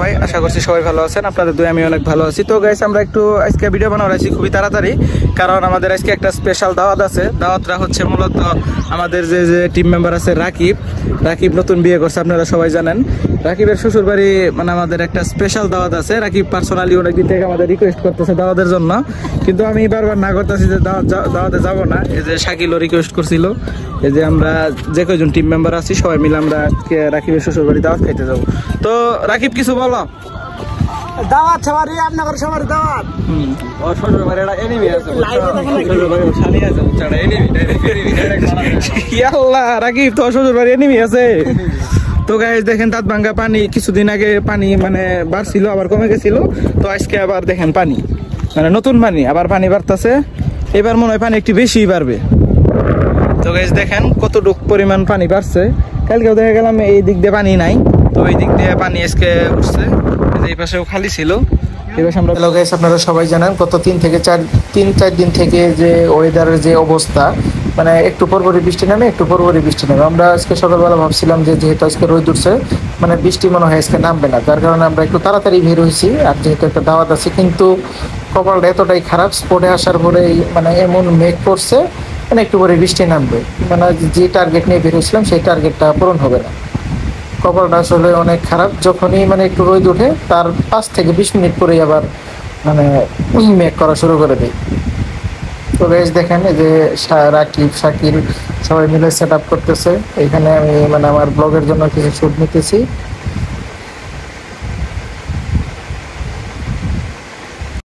সবাই? আশা করছি সবাই ভালো আছেন, আপনাদের দোয়া আমি অনেক ভালো আছি। তো গাইস আমরা একটু আজকে ভিডিও বানানো হয়েছি খুবই তাড়াতাড়ি, কারণ আমাদের আজকে একটা স্পেশাল দাওয়াত আছে। দাওয়াতটা হচ্ছে মূলত আমাদের যে টিম মেম্বার আছে রাকিব নতুন বিয়ে করছে, আপনারা সবাই জানেন। রাকিবের শ্বশুর বাড়ি মানে আমাদের একটা স্পেশাল দাওয়াত আছে। রাকিব পার্সোনালি অনেকদিন থেকে আমাদের রিকোয়েস্ট করতেছে দাওয়াতের জন্য, কিন্তু আমি বারবার না করতেছি যে দাওয়াতে যাবো না। এই যে শাকিলও রিকোয়েস্ট করছিল, এই যে আমরা যে কয়জন টিম মেম্বার আছি সবাই মিলে আমরা আজকে রাকিবের শ্বশুর বাড়ি দাওয়াত খাইতে যাবো। তো রাকিব কিছু বলো। দাওয়াত সবারই, আপনাদের সবারই দাওয়াত। ওর শ্বশুর বাড়ি একটা এনিমি আছে, শ্বশুর বাড়ি শালি আছে, ছাড়া এনিমি আল্লাহ। রাকিব তো শ্বশুর বাড়ি এনিমি আছে। তো গাইস দেখেন দাঁত ভাঙ্গা পানি, কিছুদিন আগে পানি মানে বাড়ছিল আবার কমে গেছিল, তো আজকে আবার দেখেন পানি মানে নতুন পানি, আবার পানি বাড়তেছে। এবার মনে হয় পানি একটু বেশিই বাড়বে। তো গাইস দেখেন কতটুকু পরিমাণ পানি বাড়ছে। কালকেও দেখা গেলাম এই দিক দিয়ে পানি নাই, তো এই দিক দিয়ে পানি আজকে উঠছে। এই পাশেও খালি ছিল। হ্যালো গাইস, আপনারা সবাই জানেন গত 3-4 দিন থেকে যে ওয়েদারের যে অবস্থা, মানে একটু পরপরই বৃষ্টি নামে, একটু পরপরই বৃষ্টি নামে। আমরা আজকে সকালবেলা ভাবছিলাম যে যেহেতু আজকে রোদ উঠছে, মানে বৃষ্টি মনে হয় আজকে নামবে না, যার কারণে আমরা একটু তাড়াতাড়ি বের হয়েছি। আর যেহেতু একটা দাওয়াত আছে, কিন্তু কপালটা এতটাই খারাপ, স্পটে আসার পরেই মানে এমন মেঘ করছে মানে একটু পরে বৃষ্টি নামবে, মানে যে টার্গেট নিয়ে বের হয়েছিলাম সেই টার্গেটটা পূরণ হবে না। কপালটা আসলে অনেক খারাপ। যখনই মানে একটু রোদ ওঠে তার 5 থেকে 20 মিনিট পরেই আবার মানে মেঘ করা শুরু করে দেয়। তো গাইস দেখেন এই যে রাকিব শাকিল সবাই মিলে সেট আপ করতেছে। এখানে আমি মানে আমার ব্লগের জন্য কিছু শুট নিতেছি।